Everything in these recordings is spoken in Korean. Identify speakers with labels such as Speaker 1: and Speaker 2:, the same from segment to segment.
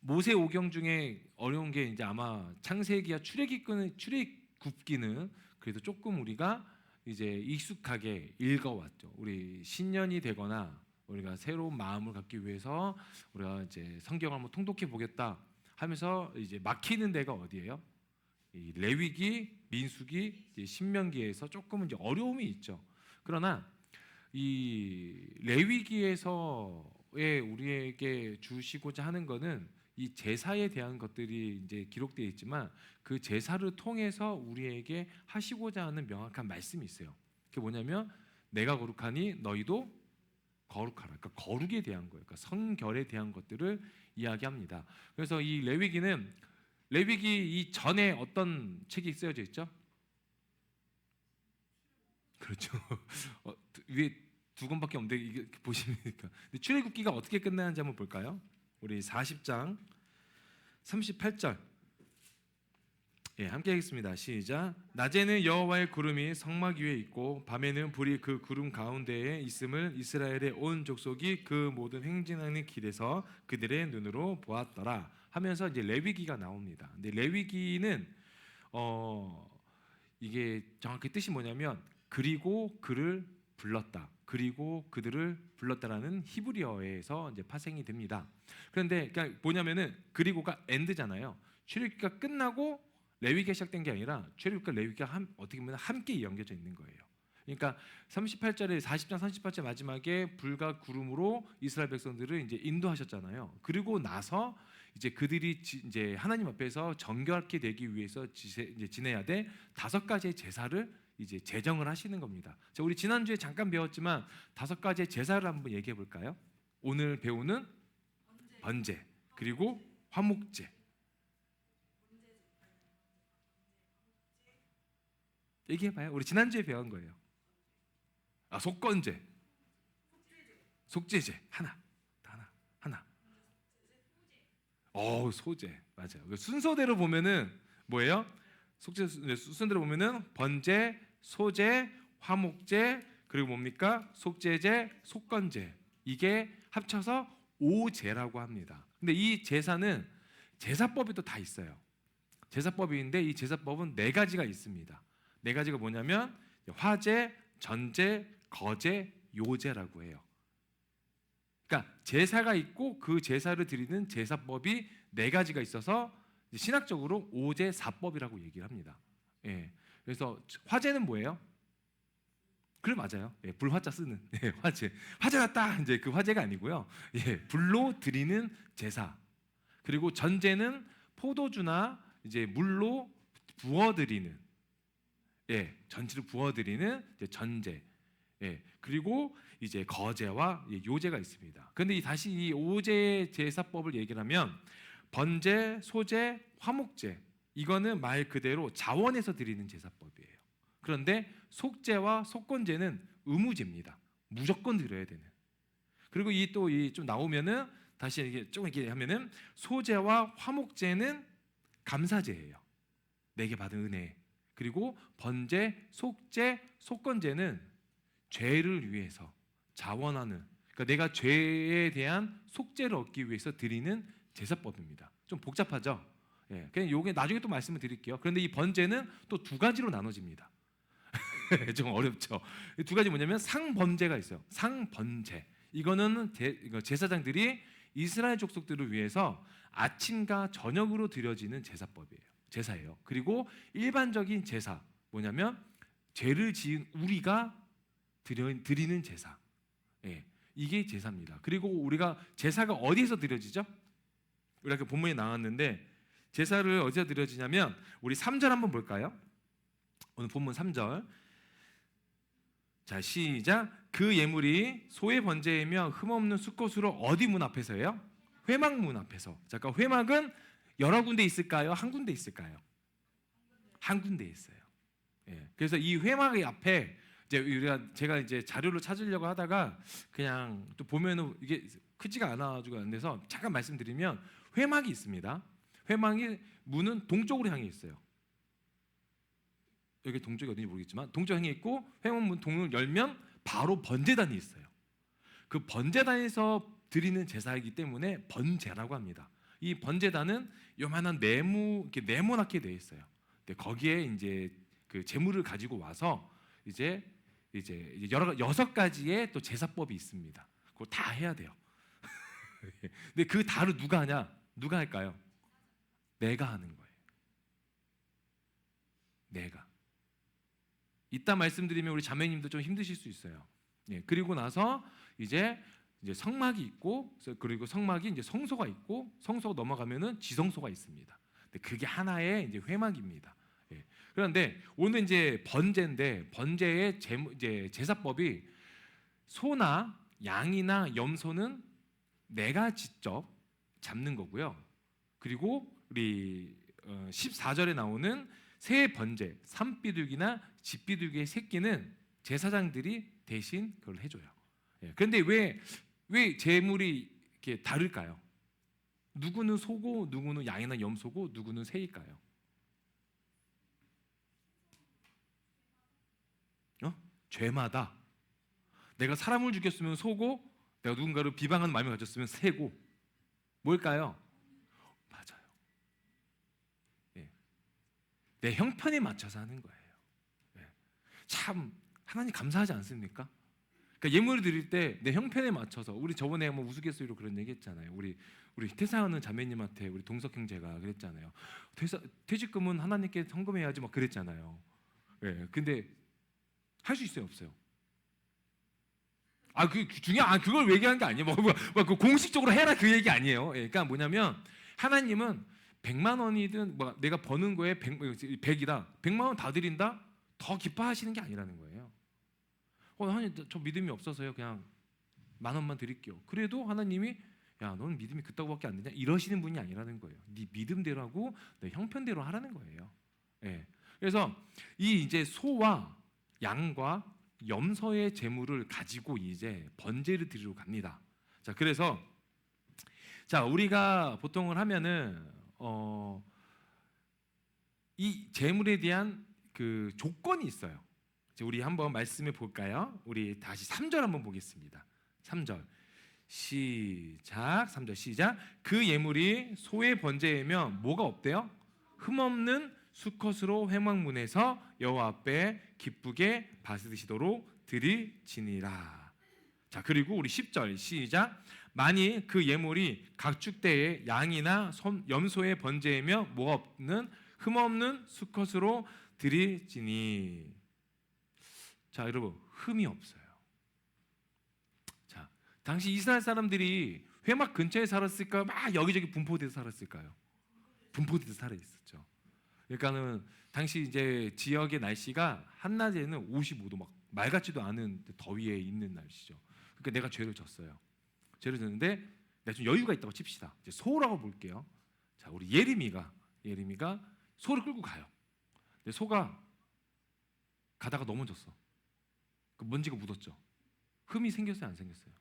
Speaker 1: 모세오경 중에 어려운 게 이제 아마 창세기와 출애굽기는 그래도 조금 우리가 이제 익숙하게 읽어왔죠. 우리 신년이 되거나 우리가 새로운 마음을 갖기 위해서 우리가 이제 성경을 한번 통독해 보겠다 하면서 이제 막히는 데가 어디예요? 이 레위기, 민수기, 신명기에서 조금은 이제 어려움이 있죠. 그러나 이 레위기에서의 우리에게 주시고자 하는 것은 이 제사에 대한 것들이 이제 기록되어 있지만 그 제사를 통해서 우리에게 하시고자 하는 명확한 말씀이 있어요. 그게 뭐냐면 내가 거룩하니 너희도 거룩하라. 그러니까 거룩에 대한 거예요. 그러니까 성결에 대한 것들을 이야기합니다. 그래서 이 레위기 이 전에 어떤 책이 쓰여져 있죠? 그렇죠. 위에 두 권밖에 없는데 이게 보시니까. 출애굽기가 어떻게 끝나는지 한번 볼까요? 우리 40장 38절. 예, 함께 하겠습니다. 시작. 낮에는 여호와의 구름이 성막 위에 있고 밤에는 불이 그 구름 가운데에 있음을 이스라엘의 온 족속이 그 모든 행진하는 길에서 그들의 눈으로 보았더라 하면서 이제 레위기가 나옵니다. 근데 레위기는 이게 정확히 뜻이 뭐냐면 그리고 그를 불렀다. 그리고 그들을 불렀다라는 히브리어에서 이제 파생이 됩니다. 그런데 그러니까 뭐냐면은 그리고가 엔드잖아요. 출애굽기가 끝나고 레위기가 시작된 게 아니라 출애굽기와 레위기가 어떻게 보면 함께 연결져 있는 거예요. 그러니까 38절에 40장 38절 마지막에 불과 구름으로 이스라엘 백성들을 이제 인도하셨잖아요. 그리고 나서 이제 그들이 이제 하나님 앞에서 정결하게 되기 위해서 이제 지내야 될 5가지의 제사를 이제 제정을 하시는 겁니다. 자, 우리 지난주에 잠깐 배웠지만 5가지의 제사를 한번 얘기해 볼까요? 오늘 배우는 번제, 그리고 화목제. 얘기해 봐요. 우리 지난주에 배운 거예요. 속건제, 속죄제 하나. 소제 맞아요. 순서대로 보면은 뭐예요? 순서대로 보면은 번제, 소제, 화목제, 그리고 뭡니까? 속죄제, 속건제. 이게 합쳐서 5제라고 합니다. 근데 이 제사는 제사법이 또 다 있어요. 제사법이 있는데 이 제사법은 4가지가 있습니다. 4가지가 뭐냐면 화제, 전제, 거제, 요제라고 해요. 그러니까 제사가 있고 그 제사를 드리는 제사법이 4가지가 있어서 신학적으로 5제사법이라고 얘기를 합니다. 예. 그래서 화제는 뭐예요? 그래 맞아요. 예, 불화자 쓰는 화제. 화제 났다. 이제 그 화제가 아니고요. 예, 불로 드리는 제사. 그리고 전제는 포도주나 이제 물로 부어드리는 전체를 부어드리는 이제 전제. 그리고 이제 거제와 요제가 있습니다. 그런데 다시 이 5제 제사법을 얘기를 하면 번제, 소제, 화목제 이거는 말 그대로 자원에서 드리는 제사법이에요. 그런데 속제와 속건제는 의무제입니다. 무조건 드려야 되는. 그리고 이 좀 나오면은 다시 이게 조금 이렇게 하면은 소제와 화목제는 감사제예요. 내게 받은 은혜. 그리고 번제, 속제, 속건제는 죄를 위해서 자원하는, 그러니까 내가 죄에 대한 속죄를 얻기 위해서 드리는 제사법입니다. 좀 복잡하죠? 예, 그냥 요게 나중에 또 말씀을 드릴게요. 그런데 이 번제는 또 2가지로 나눠집니다. 좀 어렵죠? 2가지 뭐냐면 상번제가 있어요. 상번제. 이거는 제사장들이 이스라엘 족속들을 위해서 아침과 저녁으로 드려지는 제사예요. 그리고 일반적인 제사 뭐냐면 죄를 지은 우리가 드리는 제사. 이게 제사입니다. 그리고 우리가 제사가 어디에서 드려지죠? 우리가 본문에 나왔는데 제사를 어디서 드려지냐면 우리 3절 한번 볼까요? 오늘 본문 3절. 자, 시작. 그 예물이 소의 번제이며 흠없는 수꽃으로 어디 문 앞에서예요? 회막문 앞에서. 잠깐, 회막은 여러 군데 있을까요? 한 군데 있을까요? 한 군데 있어요. 그래서 이 회막 앞에 이제 제가 이제 자료를 찾으려고 하다가 그냥 또 보면은 이게 크지가 않아가지고 안 돼서 잠깐 말씀드리면 회막이 있습니다. 회막이 문은 동쪽으로 향해 있어요. 여기 동쪽이 어딘지 모르겠지만 동쪽 향해 있고 회막 문 동을 열면 바로 번제단이 있어요. 그 번제단에서 드리는 제사이기 때문에 번제라고 합니다. 이 번제단은 요만한 네모 이렇게 네모나게 돼 있어요. 근데 거기에 이제 그 제물을 가지고 와서 이제 여러 여섯 가지의 또 제사법이 있습니다. 그거 다 해야 돼요. 근데 그 다를 누가 하냐? 누가 할까요? 내가 하는 거예요. 내가. 이따 말씀드리면 우리 자매님도 좀 힘드실 수 있어요. 예, 그리고 나서 이제 성막이 있고, 그리고 성막이 이제 성소가 있고, 성소가 넘어가면은 지성소가 있습니다. 근데 그게 하나의 이제 회막입니다. 예. 그런데 오늘 이제 번제인데 번제의 이제 제사법이 소나 양이나 염소는 내가 직접 잡는 거고요. 그리고 우리 14절에 나오는 새 번제, 산비둘기나 집비둘기의 새끼는 제사장들이 대신 그걸 해줘요. 예. 그런데 왜 제물이 이렇게 다를까요? 누구는 소고, 누구는 양이나 염소고, 누구는 새일까요? 죄마다. 내가 사람을 죽였으면 소고, 내가 누군가를 비방하는 마음을 가졌으면 새고. 뭘까요? 맞아요. 예. 내 형편에 맞춰서 하는 거예요. 예. 참 하나님 감사하지 않습니까? 그러니까 예물을 드릴 때 내 형편에 맞춰서, 우리 저번에 뭐 우스갯소리로 그런 얘기했잖아요. 우리 퇴사하는 자매님한테 우리 동석 형제가 그랬잖아요. 퇴직금은 하나님께 헌금해야지 막 그랬잖아요. 예. 근데 할 수 있어요, 없어요? 그걸 얘기하는 게 아니에요. 그 공식적으로 해라 그 얘기 아니에요. 예, 그러니까 뭐냐면 하나님은 100만 원이든 내가 버는 거에 100이다. 100만 원 다 드린다? 더 기뻐하시는 게 아니라는 거예요. 하나님 저 믿음이 없어서요. 그냥 10,000원만 드릴게요. 그래도 하나님이 야, 너는 믿음이 그따구밖에 안 되냐? 이러시는 분이 아니라는 거예요. 네 믿음대로 하고 내 형편대로 하라는 거예요. 예. 그래서 이 이제 소와 양과 염소의 제물을 가지고 이제 번제를 드리러 갑니다. 자, 그래서 우리가 보통을 하면은 이 제물에 대한 그 조건이 있어요. 우리 한번 말씀해 볼까요? 우리 다시 3절 한번 보겠습니다. 3절 시작. 3절 시작. 그 예물이 소의 번제이면 뭐가 없대요? 흠없는 수컷으로 회막문에서 여호와 앞에 기쁘게 받으시도록 드리지니라. 자, 그리고 우리 10절 시작. 만일 그 예물이 각축대의 양이나 염소의 번제이며 뭐가 없는 흠없는 수컷으로 드리지니. 자, 여러분 흠이 없어요. 자, 당시 이스라엘 사람들이 회막 근처에 살았을까요? 막 여기저기 분포돼서 살았을까요? 분포돼서 살아 있었죠. 그러니까는 당시 이제 지역의 날씨가 한낮에는 55도 막 말 같지도 않은 더위에 있는 날씨죠. 그러니까 내가 죄를 졌어요. 죄를 졌는데 내가 좀 여유가 있다고 칩시다. 이제 소라고 볼게요. 자, 우리 예림이가 소를 끌고 가요. 근데 소가 가다가 넘어졌어. 그 먼지가 묻었죠. 흠이 생겼어요, 안 생겼어요?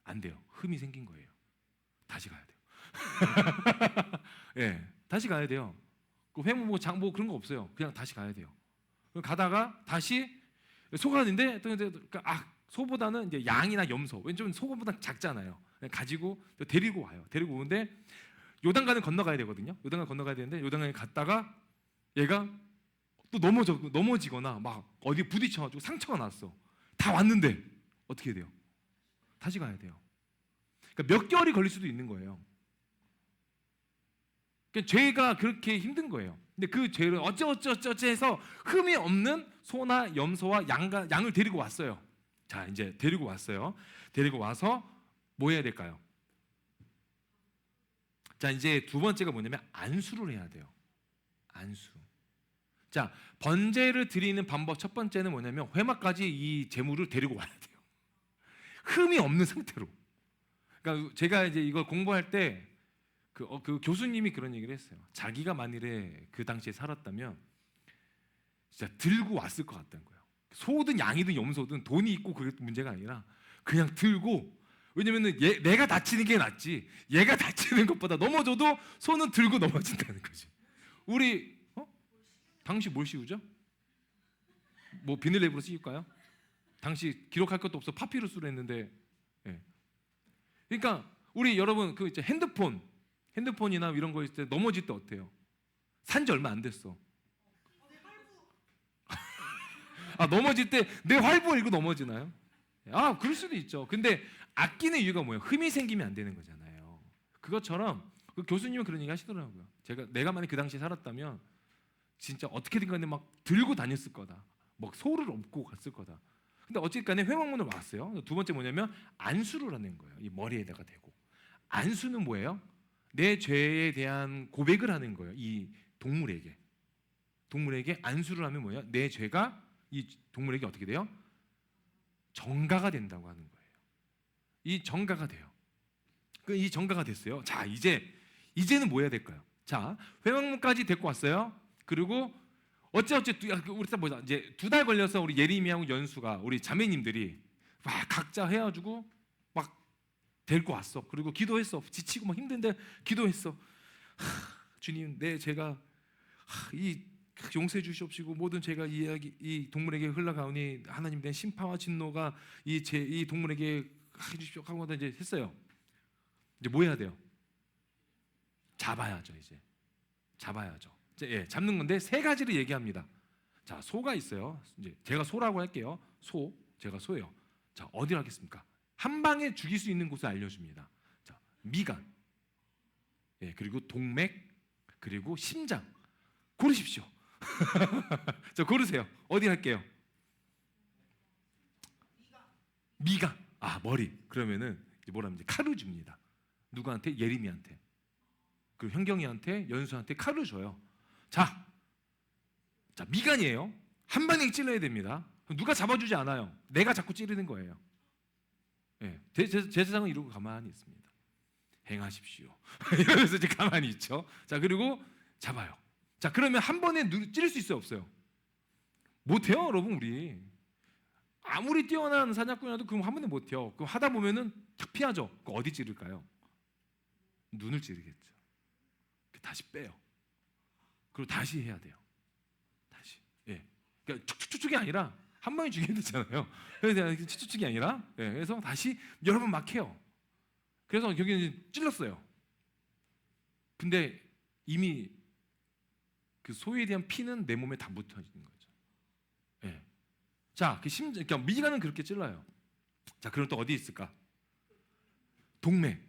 Speaker 1: 안 돼요. 흠이 생긴 거예요. 다시 가야 돼요. 예, 다시 가야 돼요. 그 회무 장보 그런 거 없어요. 그냥 다시 가야 돼요. 가다가 다시 소가 있는데 소보다는 이제 양이나 염소, 왠지 소보다 작잖아요. 가지고 데리고 와요. 데리고 오는데 요단강을 건너가야 되거든요. 요단강 건너가야 되는데 요단강에 갔다가 얘가 또 넘어지거나 막 어디 부딪혀가지고 상처가 났어. 다 왔는데 어떻게 돼요? 다시 가야 돼요. 그러니까 몇 개월이 걸릴 수도 있는 거예요. 그러니까 죄가 그렇게 힘든 거예요. 근데 그 죄를 어쩌 해서 흠이 없는 소나 염소와 양을 데리고 왔어요. 자, 이제 데리고 왔어요. 데리고 와서 뭐 해야 될까요? 자, 이제 두 번째가 뭐냐면 안수를 해야 돼요. 안수. 자, 번제를 드리는 방법 첫 번째는 뭐냐면 회막까지 이 제물을 데리고 와야 돼요. 흠이 없는 상태로. 그러니까 제가 이제 이걸 공부할 때 그 교수님이 그런 얘기를 했어요. 자기가 만일에 그 당시에 살았다면 진짜 들고 왔을 것 같다는 거예요. 소든 양이든 염소든 돈이 있고 그게 문제가 아니라 그냥 들고, 왜냐면은 내가 다치는 게 낫지 얘가 다치는 것보다 넘어져도 소는 들고 넘어진다는 거지. 우리 당시 뭘 씌우죠? 뭐 비닐랩으로 씌울까요? 당시 기록할 것도 없어 파피루스로 했는데, 예. 그러니까 우리 여러분 그 이제 핸드폰이나 이런 거 있을 때 넘어질 때 어때요? 산지 얼마 안 됐어. 넘어질 때 내 활보 이거 넘어지나요? 그럴 수도 있죠. 근데 아끼는 이유가 뭐예요? 흠이 생기면 안 되는 거잖아요. 그것처럼 그 교수님은 그런 얘기 하시더라고요. 내가 만약 그 당시에 살았다면 진짜 어떻게든 간에 막 들고 다녔을 거다. 막 소를 업고 갔을 거다. 근데 어쨌간에 회막문을 왔어요. 두 번째 뭐냐면 안수를 하는 거예요. 이 머리에다가 대고. 안수는 뭐예요? 내 죄에 대한 고백을 하는 거예요. 이 동물에게 안수를 하면 뭐예요? 내 죄가 이 동물에게 어떻게 돼요? 정가가 된다고 하는 거예요. 이 정가가 돼요. 이 정가가 됐어요. 자, 이제는 뭐 해야 될까요? 자, 회막문까지 데리고 왔어요. 그리고 어찌 우리 다 보자. 이제 2달 걸려서 우리 예림이하고 연수가 우리 자매님들이 막 각자 해가지고 막 데리고 왔어. 그리고 기도했어. 지치고 막 힘든데 기도했어. 주님, 제가 이 용서해 주시옵시고 모든 죄가 이 동물에게 흘러가오니 하나님 된 심판과 진노가 이 동물에게 해주십시오 하고 이제 했어요. 이제 뭐 해야 돼요? 잡아야죠. 이제 잡는 건데 3가지를 얘기합니다. 자, 소가 있어요. 이제 제가 소라고 할게요. 제가 소예요. 자, 어디로 하겠습니까? 한 방에 죽일 수 있는 곳을 알려줍니다. 자, 미간, 그리고 동맥, 그리고 심장. 고르십시오. 자, 고르세요. 어디 할게요? 미간. 머리. 그러면은 뭐라면 칼을 줍니다. 누구한테? 예림이한테. 그리고 현경이한테, 연수한테 칼을 줘요. 자, 미간이에요. 한 방에 찔러야 됩니다. 누가 잡아주지 않아요. 내가 자꾸 찌르는 거예요. 제 세상은 이러고 가만히 있습니다. 행하십시오. 이러면서 이제 가만히 있죠. 자, 그리고 잡아요. 자, 그러면 한 번에 찌를 수 있어요, 없어요? 못해요, 여러분. 우리 아무리 뛰어난 사냥꾼이라도 그럼 한 번에 못해요. 그럼 하다 보면은 탁 피하죠. 그럼 어디 찌를까요? 눈을 찌르겠죠. 다시 빼요. 그리고 다시 해야 돼요. 다시. 그러니까 축축축이 아니라 한 번에 죽여야 되잖아요. 그래서 축축축이 아니라 그래서 다시 여러 번 막 해요. 그래서 여기는 찔렀어요. 근데 이미 그 소에 대한 피는 내 몸에 다 묻어 있는 거죠. 자, 그러니까 미간은 그렇게 찔러요. 자, 그럼 또 어디 있을까? 동맥은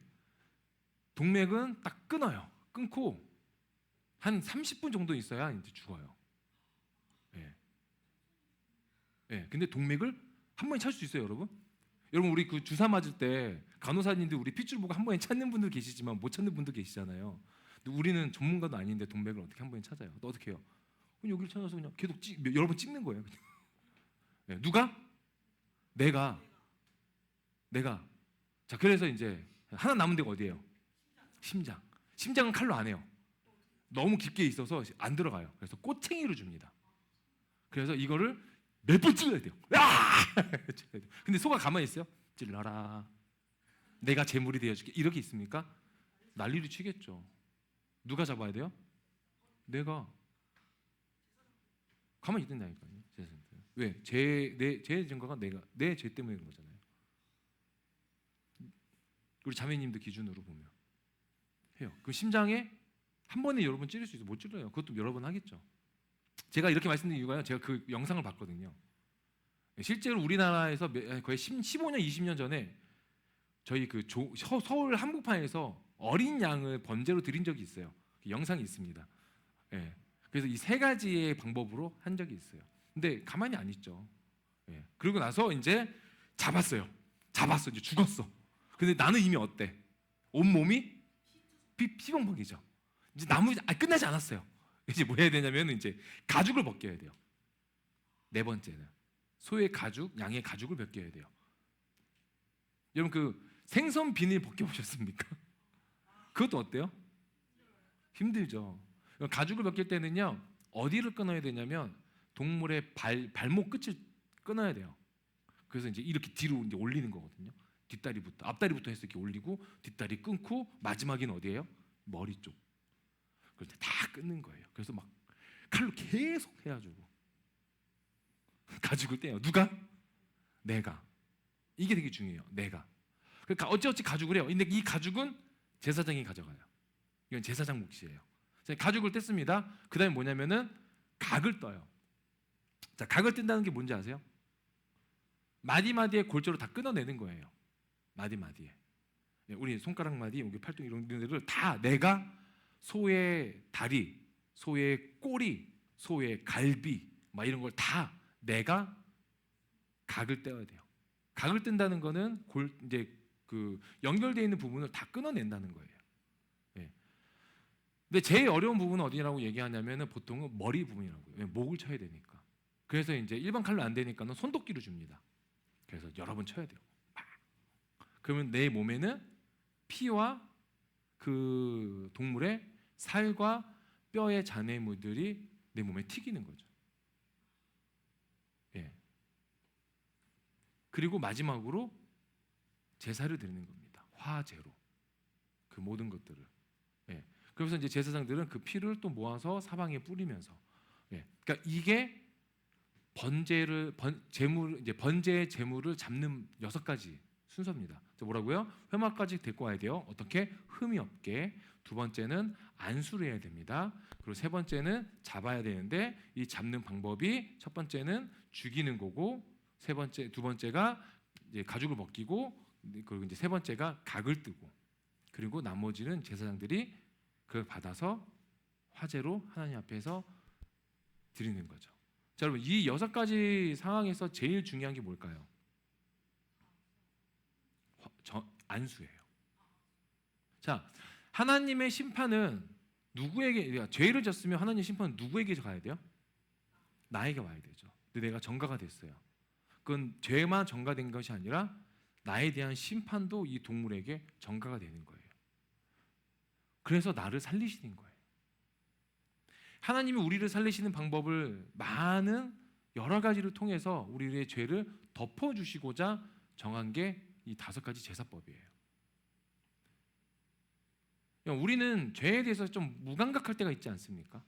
Speaker 1: 딱 끊어요. 끊고 한 30분 정도 있어야 이제 죽어요. 근데 동맥을 한 번에 찾을 수 있어요, 여러분? 여러분, 우리 그 주사 맞을 때 간호사님들 우리 핏줄 보고 한 번에 찾는 분들 계시지만 못 찾는 분도 계시잖아요. 근데 우리는 전문가도 아닌데 동맥을 어떻게 한 번에 찾아요? 또 어떻게 해요? 그럼 여기를 찾아서 그냥 계속 여러 번 찍는 거예요. 그냥. 누가? 내가. 자, 그래서 이제 하나 남은 데가 어디예요? 심장. 심장은 칼로 안 해요. 너무 깊게 있어서 안 들어가요. 그래서 꼬챙이로 줍니다. 그래서 이거를 몇 번 찔러야 돼요. 근데 소가 가만히 있어요? 찔러라. 내가 재물이 되어줄게. 이렇게 있습니까? 난리를 치겠죠. 누가 잡아야 돼요? 내가. 가만히 있는다니까요. 왜? 제 증거가 내 죄 때문에 그런 거잖아요. 우리 자매님들 기준으로 보면 해요. 그 심장에 한 번에 여러 번 찌를 수 있어. 못 찔러요. 그것도 여러 번 하겠죠. 제가 이렇게 말씀드린 이유가요. 제가 그 영상을 봤거든요. 실제로 우리나라에서 거의 15년, 20년 전에 저희 그 서울 한복판에서 어린 양을 번제로 드린 적이 있어요. 그 영상이 있습니다. 그래서 이 3가지의 방법으로 한 적이 있어요. 근데 가만히 안 있죠. 그리고 나서 이제 잡았어. 이제 죽었어. 근데 나는 이미 어때? 온 몸이 피멍멍이죠. 이제 끝나지 않았어요. 이제 뭐 해야 되냐면 이제 가죽을 벗겨야 돼요. 4번째는 소의 가죽, 양의 가죽을 벗겨야 돼요. 여러분 그 생선 비닐 벗겨보셨습니까? 그것도 어때요? 힘들죠. 가죽을 벗길 때는요 어디를 끊어야 되냐면 동물의 발목 끝을 끊어야 돼요. 그래서 이제 이렇게 뒤로 이제 올리는 거거든요. 뒷다리부터, 앞다리부터 해서 이렇게 올리고 뒷다리 끊고 마지막엔 어디예요? 머리 쪽. 그래서 다 끊는 거예요. 그래서 막 칼로 계속 해가지고 가죽을 떼요. 누가? 내가. 이게 되게 중요해요. 내가. 그러니까 어찌어찌 가죽을 해요. 근데 이 가죽은 제사장이 가져가요. 이건 제사장 몫이에요. 가죽을 뗐습니다. 그 다음에 뭐냐면은 각을 떠요. 자, 각을 뜬다는 게 뭔지 아세요? 마디마디에 골조로 다 끊어내는 거예요. 마디마디에. 우리 손가락 마디, 여기 팔뚝 이런 데를 다 내가 소의 다리, 소의 꼬리, 소의 갈비, 막 이런 걸 다 내가 각을 떼어야 돼요. 각을 뜬다는 거는 이제 그 연결되어 있는 부분을 다 끊어낸다는 거예요. 예. 근데 제일 어려운 부분은 어디라고 얘기하냐면은 보통은 머리 부분이라고요. 왜? 목을 쳐야 되니까. 그래서 이제 일반 칼로 안 되니까는 손도끼를 줍니다. 그래서 여러 번 쳐야 돼요. 그러면 내 몸에는 피와 그 동물의 살과 뼈의 잔해물들이 내 몸에 튀기는 거죠. 예. 그리고 마지막으로 제사를 드리는 겁니다. 화제로 그 모든 것들을. 예. 그래서 이제 제사장들은 그 피를 또 모아서 사방에 뿌리면서. 예. 그러니까 이게 번제의 제물을 잡는 6가지 순서입니다. 뭐라고요? 회막까지 데리고 와야 돼요. 어떻게? 흠이 없게. 두 번째는 안수를 해야 됩니다. 그리고 세 번째는 잡아야 되는데 이 잡는 방법이 첫 번째는 죽이는 거고 두 번째가 이제 가죽을 벗기고 그리고 이제 세 번째가 각을 뜨고 그리고 나머지는 제사장들이 그걸 받아서 화제로 하나님 앞에서 드리는 거죠. 자, 여러분 이 6가지 상황에서 제일 중요한 게 뭘까요? 안수예요. 자, 하나님의 심판은 누구에게 죄를 졌으면 하나님의 심판은 누구에게 가야 돼요? 나에게 와야 되죠. 근데 내가 전가가 됐어요. 그건 죄만 전가된 것이 아니라 나에 대한 심판도 이 동물에게 전가가 되는 거예요. 그래서 나를 살리시는 거예요. 하나님이 우리를 살리시는 방법을 많은 여러 가지를 통해서 우리의 죄를 덮어주시고자 정한 게 이 5가지 제사법이에요. 우리는 죄에 대해서 좀 무감각할 때가 있지 않습니까?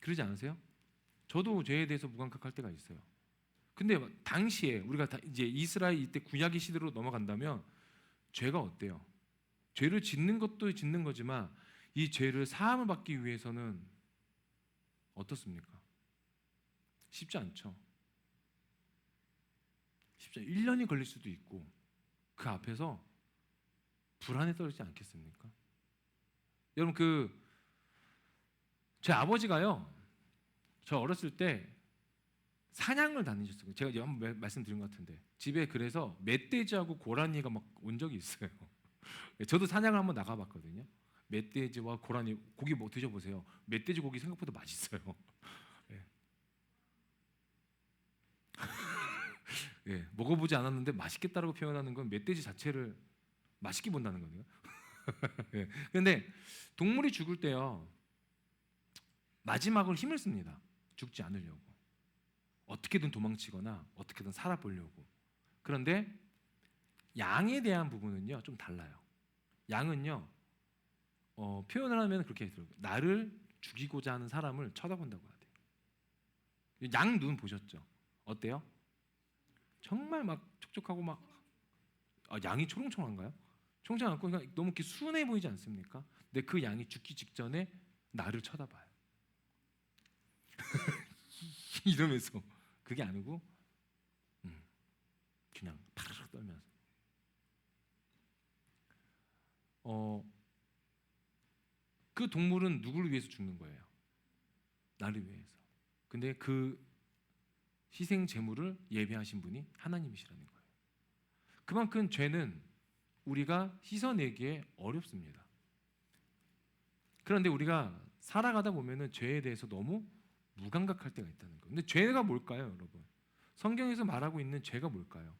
Speaker 1: 그러지 않으세요? 저도 죄에 대해서 무감각할 때가 있어요. 근데 당시에 우리가 이제 이스라엘 이때 구약의 시대로 넘어간다면 죄가 어때요? 죄를 짓는 것도 짓는 거지만 이 죄를 사함을 받기 위해서는 어떻습니까? 쉽지 않죠. 1년이 걸릴 수도 있고 그 앞에서 불안에 떨지 않겠습니까? 여러분 제 아버지가요. 저 어렸을 때 사냥을 다니셨어요. 제가 한번 말씀드린 것 같은데 집에 그래서 멧돼지하고 고라니가 막 온 적이 있어요. 저도 사냥을 한번 나가봤거든요. 멧돼지와 고라니 고기 뭐 드셔보세요. 멧돼지 고기 생각보다 맛있어요. 예. 예, 먹어보지 않았는데 맛있겠다라고 표현하는 건 멧돼지 자체를 맛있게 본다는 거네요. 예. 근데 동물이 죽을 때요 마지막으로 힘을 씁니다. 죽지 않으려고 어떻게든 도망치거나 어떻게든 살아보려고. 그런데 양에 대한 부분은요 좀 달라요. 양은요 표현을 하면 그렇게 해요. 나를 죽이고자 하는 사람을 쳐다본다고 하대요. 양 눈 보셨죠? 어때요? 정말 막 촉촉하고 막 양이 초롱초롱한가요? 초롱초롱 않고 그냥 너무 이렇게 순해 보이지 않습니까? 근데 그 양이 죽기 직전에 나를 쳐다봐요. 이러면서 그게 아니고 그냥 파르르 떨면서 그 동물은 누구를 위해서 죽는 거예요? 나를 위해서. 근데 그 희생 제물을 예배하신 분이 하나님이시라는 거예요. 그만큼 죄는 우리가 씻어내기에 어렵습니다. 그런데 우리가 살아가다 보면은 죄에 대해서 너무 무감각할 때가 있다는 거예요. 근데 죄가 뭘까요, 여러분? 성경에서 말하고 있는 죄가 뭘까요?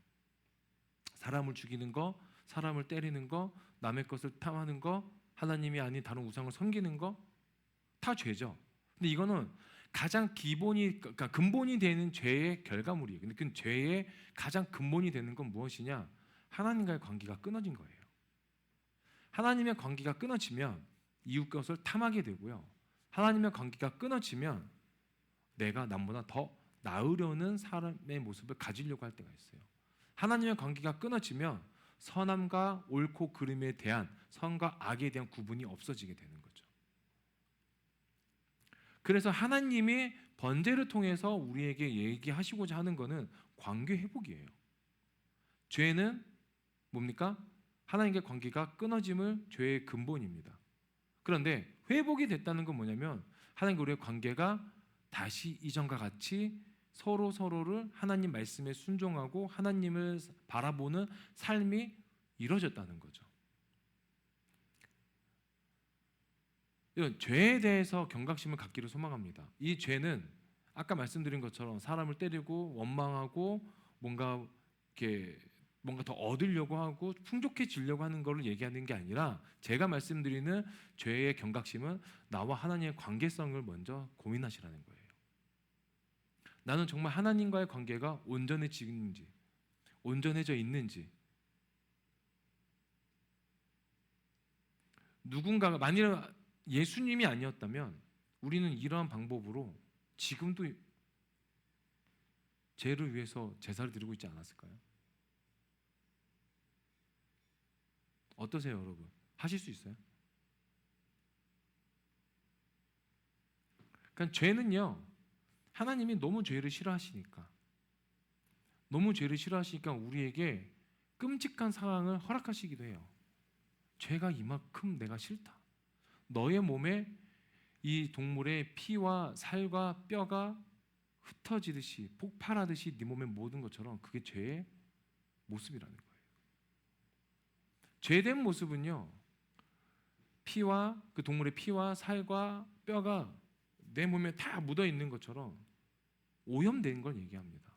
Speaker 1: 사람을 죽이는 거, 사람을 때리는 거, 남의 것을 탐하는 거, 하나님이 아닌 다른 우상을 섬기는 거, 다 죄죠. 근데 이거는 가장 그러니까 근본이 되는 죄의 결과물이에요. 근데 그 죄의 가장 근본이 되는 건 무엇이냐? 하나님과의 관계가 끊어진 거예요. 하나님의 관계가 끊어지면 이웃 것을 탐하게 되고요. 하나님의 관계가 끊어지면 내가 남보다 더 나으려는 사람의 모습을 가지려고 할 때가 있어요. 하나님의 관계가 끊어지면 선함과 옳고 그름에 대한, 선과 악에 대한 구분이 없어지게 되는 거죠. 그래서 하나님이 번제를 통해서 우리에게 얘기하시고자 하는 것은 관계 회복이에요. 죄는 뭡니까? 하나님과의 관계가 끊어짐을 죄의 근본입니다. 그런데 회복이 됐다는 건 뭐냐면 하나님과 우리의 관계가 다시 이전과 같이 서로를 하나님 말씀에 순종하고 하나님을 바라보는 삶이 이루어졌다는 거죠. 이런 죄에 대해서 경각심을 갖기를 소망합니다. 이 죄는 아까 말씀드린 것처럼 사람을 때리고 원망하고 뭔가 더 얻으려고 하고 풍족해지려고 하는 것을 얘기하는 게 아니라, 제가 말씀드리는 죄의 경각심은 나와 하나님의 관계성을 먼저 고민하시라는 거예요. 나는 정말 하나님과의 관계가 온전해져 있는지. 누군가가 만일 예수님이 아니었다면 우리는 이러한 방법으로 지금도 죄를 위해서 제사를 드리고 있지 않았을까요? 어떠세요, 여러분? 하실 수 있어요? 그러니까 죄는요, 하나님이 너무 죄를 싫어하시니까 우리에게 끔찍한 상황을 허락하시기도 해요. 죄가 이만큼 내가 싫다. 너의 몸에 이 동물의 피와 살과 뼈가 흩어지듯이 폭발하듯이 네 몸의 모든 것처럼 그게 죄의 모습이라는 거예요. 죄된 모습은요, 피와 그 동물의 피와 살과 뼈가 내 몸에 다 묻어 있는 것처럼 오염된 걸 얘기합니다.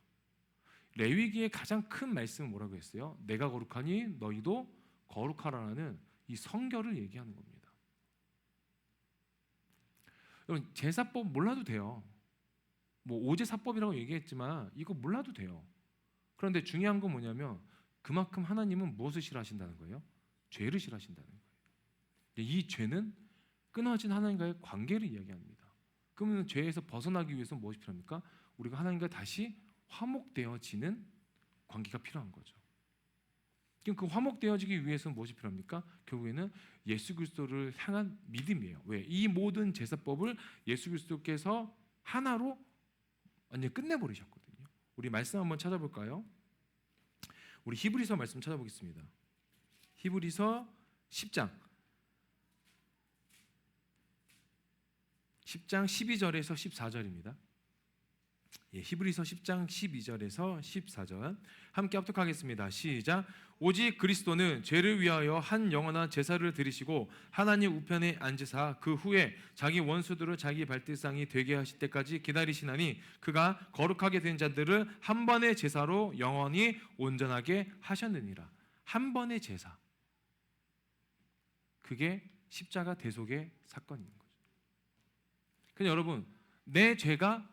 Speaker 1: 레위기의 가장 큰 말씀은 뭐라고 했어요? 내가 거룩하니 너희도 거룩하라는 이 성결을 얘기하는 겁니다. 여러분, 제사법 몰라도 돼요. 뭐 오제사법이라고 얘기했지만 이거 몰라도 돼요. 그런데 중요한 건 뭐냐면 그만큼 하나님은 무엇을 싫어하신다는 거예요? 죄를 싫어하신다는 거예요. 이 죄는 끊어진 하나님과의 관계를 이야기합니다. 그러면 죄에서 벗어나기 위해서 무엇이 필요합니까? 우리가 하나님과 다시 화목되어지는 관계가 필요한 거죠. 그럼 그 화목되어지기 위해서는 무엇이 필요합니까? 결국에는 예수 그리스도를 향한 믿음이에요. 왜? 이 모든 제사법을 예수 그리스도께서 하나로 완전히 끝내버리셨거든요. 우리 말씀 한번 찾아볼까요? 우리 히브리서 말씀 찾아보겠습니다. 히브리서 10장 12절에서 14절입니다. 히브리서 10장 12절에서 14절 함께 합독하겠습니다. 시작. 오직 그리스도는 죄를 위하여 한 영원한 제사를 드리시고 하나님 우편에 앉으사 그 후에 자기 원수들을 자기 발등상이 되게 하실 때까지 기다리시나니 그가 거룩하게 된 자들을 한 번의 제사로 영원히 온전하게 하셨느니라. 한 번의 제사, 그게 십자가 대속의 사건인 거죠. 그냥 여러분, 내 죄가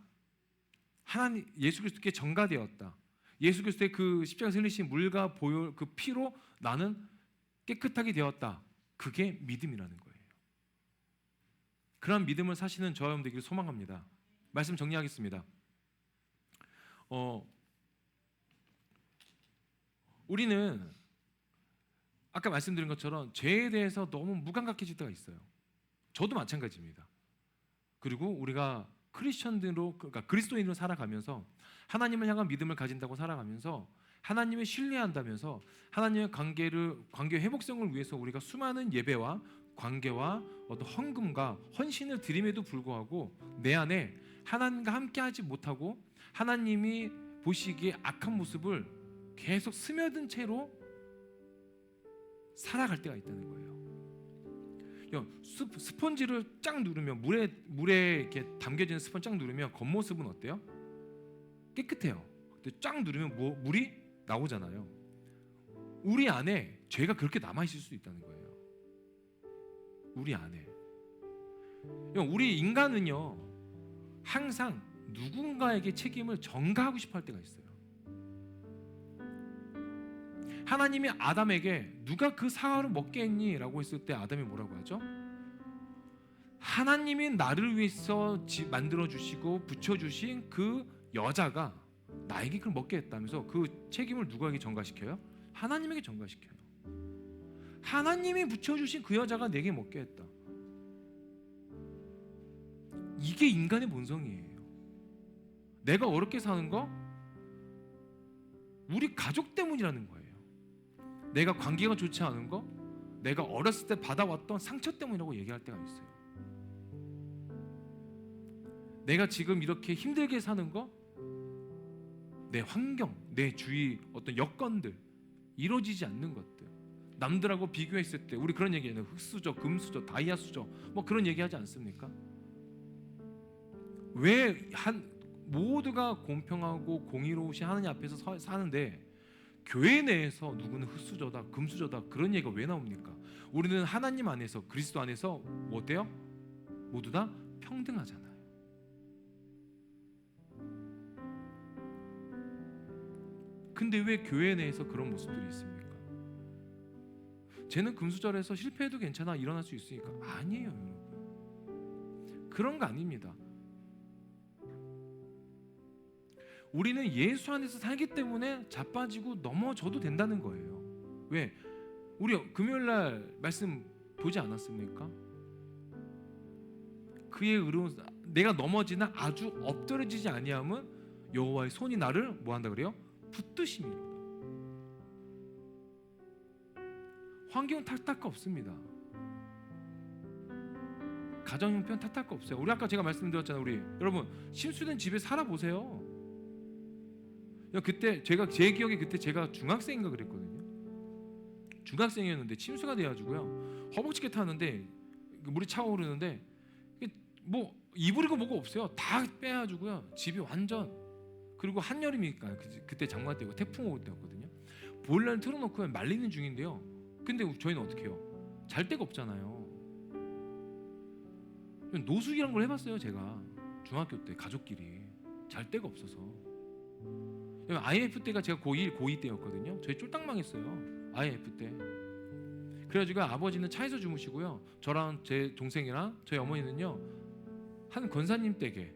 Speaker 1: 하나님 예수 그리스도께 전가되었다. 예수 그리스도의 그 십자가에서 흘리신 물과 보혈 그 피로 나는 깨끗하게 되었다. 그게 믿음이라는 거예요. 그런 믿음을 사시는 저와 여러분 되기를 소망합니다. 말씀 정리하겠습니다. 우리는 아까 말씀드린 것처럼 죄에 대해서 너무 무감각해질 때가 있어요. 저도 마찬가지입니다. 그리고 우리가 크리스천들로, 그러니까 그리스도인으로 살아가면서 하나님을 향한 믿음을 가진다고 살아가면서 하나님을 신뢰한다면서 하나님의 관계 회복성을 위해서 우리가 수많은 예배와 관계와 어떤 헌금과 헌신을 드림에도 불구하고 내 안에 하나님과 함께하지 못하고 하나님이 보시기에 악한 모습을 계속 스며든 채로 살아갈 때가 있다는 거예요. 스펀지를 쫙 누르면 물에 이렇게 담겨지는 스펀지 쫙 누르면 겉모습은 어때요? 깨끗해요. 근데 쫙 누르면 물이 나오잖아요. 우리 안에 죄가 그렇게 남아 있을 수 있다는 거예요. 우리 안에. 우리 인간은요 항상 누군가에게 책임을 전가하고 싶어 할 때가 있어요. 하나님이 아담에게 누가 그 사과를 먹게 했니? 라고 했을 때 아담이 뭐라고 하죠? 하나님이 나를 위해서 만들어주시고 붙여주신 그 여자가 나에게 그걸 먹게 했다면서 그 책임을 누구에게 전가시켜요? 하나님에게 전가시켜요. 하나님이 붙여주신 그 여자가 내게 먹게 했다. 이게 인간의 본성이에요. 내가 어렵게 사는 거 우리 가족 때문이라는 거예요. 내가 관계가 좋지 않은 거 내가 어렸을 때 받아왔던 상처 때문이라고 얘기할 때가 있어요. 내가 지금 이렇게 힘들게 사는 거 내 환경, 내 주위 어떤 여건들, 이루어지지 않는 것들, 남들하고 비교했을 때 우리 그런 얘기해요. 흑수저, 금수저, 다이아수저 뭐 그런 얘기하지 않습니까? 왜 모두가 공평하고 공의로우신 하나님 앞에서 사는데 교회 내에서 누구는 흑수저다, 금수저다 그런 얘기가 왜 나옵니까? 우리는 하나님 안에서, 그리스도 안에서 뭐 어때요? 모두 다 평등하잖아요. 근데 왜 교회 내에서 그런 모습들이 있습니까? 쟤는 금수저라서 실패해도 괜찮아, 일어날 수 있으니까. 아니에요, 여러분. 그런 거 아닙니다. 우리는 예수 안에서 살기 때문에 자빠지고 넘어져도 된다는 거예요. 왜? 우리 금요일날 말씀 보지 않았습니까? 그의 의로운 내가 넘어지나 아주 엎드러지지 아니함은 여호와의 손이 나를 뭐한다 그래요? 붙드심이로다. 환경은 탓할 거 없습니다. 가정 형편 탓할 거 없어요. 우리 아까 제가 말씀드렸잖아요. 우리 여러분 심수된 집에 살아보세요. 그때 제 기억에 그때 제가 중학생인가 그랬거든요. 중학생이었는데 침수가 돼가지고요 허벅지게 타는데 물이 차오르는데 뭐 이불이고 뭐고 없어요. 다 빼가지고요 집이 완전, 그리고 한여름이니까 그때 장마 때고 태풍 올 때였거든요. 보일러를 틀어놓고 말리는 중인데요. 근데 저희는 어떻게 해요? 잘 데가 없잖아요. 노숙이란 걸 해봤어요. 제가 중학교 때 가족끼리 잘 데가 없어서. IMF 때가 제가 고1, 고2 때였거든요. 저희 쫄딱 망했어요. IMF 때. 그래가지고 아버지는 차에서 주무시고요. 저랑 제 동생이랑 저희 어머니는요 한 권사님 댁에,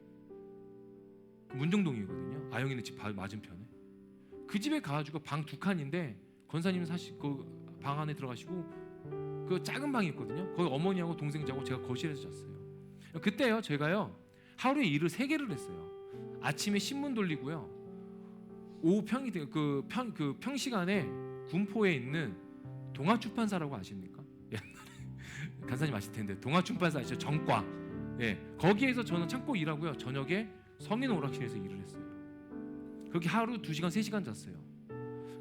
Speaker 1: 문정동이거든요. 아영이네 집 맞은편에. 그 집에 가가지고 방 2칸인데 권사님은 사실 그 방 안에 들어가시고 그 작은 방이 있거든요. 거기 어머니하고 동생 자고 제가 거실에서 잤어요. 그때요 제가요 하루에 일을 3개를 했어요. 아침에 신문 돌리고요. 오후 평시간에 군포에 있는 동아출판사라고 아십니까? 옛날에 간사님 아실 텐데 동아출판사 아시죠? 정과. 예, 거기에서 저는 창고 일하고요. 저녁에 성인 오락실에서 일을 했어요. 그렇게 하루 2시간 3시간 잤어요.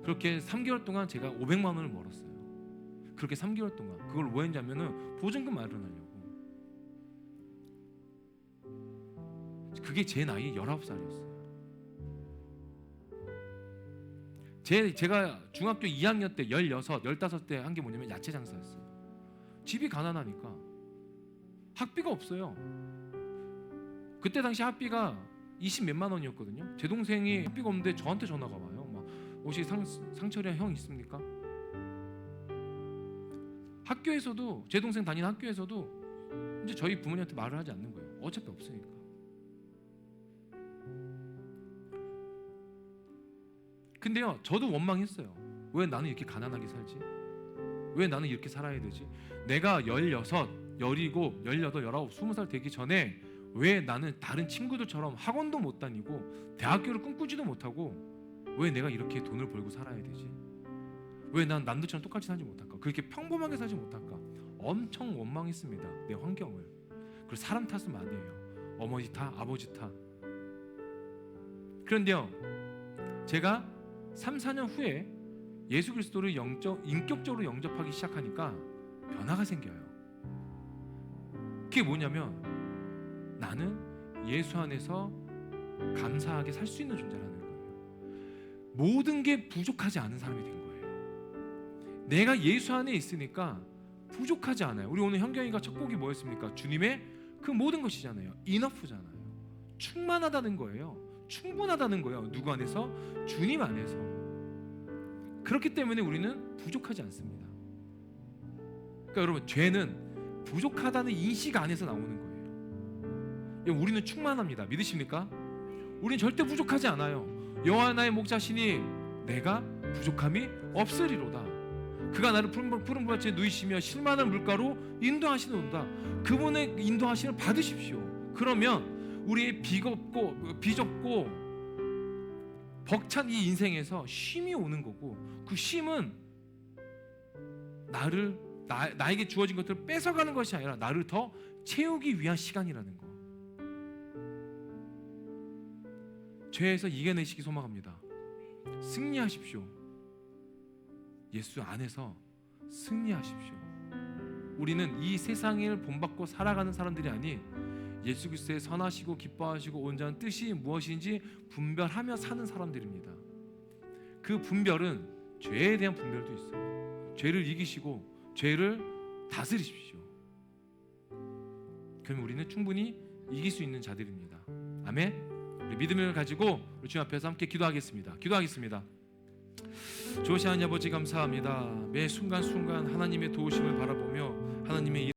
Speaker 1: 그렇게 3개월 동안 제가 500만 원을 벌었어요. 그렇게 3개월 동안. 그걸 뭐 했냐면은 보증금 마련하려고. 그게 제 나이 19살이었어요. 제가 중학교 2학년 때 16, 15때 한 게 뭐냐면 야채 장사였어요. 집이 가난하니까 학비가 없어요. 그때 당시 학비가 20 몇만 원이었거든요. 제 동생이 학비가 없는데 저한테 전화가 와요. 막 혹시 상철이 형 있습니까? 학교에서도 제 동생 다니는 학교에서도 이제 저희 부모님한테 말을 하지 않는 거예요. 어차피 없으니까. 근데요 저도 원망했어요. 왜 나는 이렇게 가난하게 살지? 왜 나는 이렇게 살아야 되지? 내가 16, 17, 18, 19, 20살 되기 전에 왜 나는 다른 친구들처럼 학원도 못 다니고 대학교를 꿈꾸지도 못하고 왜 내가 이렇게 돈을 벌고 살아야 되지? 왜 난 남들처럼 똑같이 살지 못할까? 그렇게 평범하게 살지 못할까? 엄청 원망했습니다. 내 환경을. 그리고 사람 탓은 아니에요. 어머니 탓, 아버지 탓. 그런데요 제가 3, 4년 후에 예수 그리스도를 인격적으로 영접하기 시작하니까 변화가 생겨요. 그게 뭐냐면 나는 예수 안에서 감사하게 살 수 있는 존재라는 거예요. 모든 게 부족하지 않은 사람이 된 거예요. 내가 예수 안에 있으니까 부족하지 않아요. 우리 오늘 현경이가 첫 곡이 뭐였습니까? 주님의 그 모든 것이잖아요. 이너프잖아요. 충만하다는 거예요. 충분하다는 거예요. 누구 안에서? 주님 안에서. 그렇기 때문에 우리는 부족하지 않습니다. 그러니까 여러분 죄는 부족하다는 인식 안에서 나오는 거예요. 우리는 충만합니다. 믿으십니까? 우리는 절대 부족하지 않아요. 여호와 나의 목자시니 내가 부족함이 없으리로다. 그가 나를 푸른 밭에 누이시며 실만한 물가로 인도하시는도다. 그분의 인도하심을 받으십시오. 그러면 우리의 비좁고 벅찬 이 인생에서 쉼이 오는 거고, 그 쉼은 나에게 주어진 것들을 뺏어가는 것이 아니라 나를 더 채우기 위한 시간이라는 거. 죄에서 이겨내시기 소망합니다. 승리하십시오. 예수 안에서 승리하십시오. 우리는 이 세상을 본받고 살아가는 사람들이 아닌 예수 그리스도의 선하시고 기뻐하시고 온전한 뜻이 무엇인지 분별하며 사는 사람들입니다. 그 분별은 죄에 대한 분별도 있어요. 죄를 이기시고 죄를 다스리십시오. 그럼 우리는 충분히 이길 수 있는 자들입니다. 아멘. 우리 믿음을 가지고 우리 주님 앞에서 함께 기도하겠습니다. 좋으신 하나님 아버지 감사합니다. 매 순간순간 하나님의 도우심을 바라보며 하나님의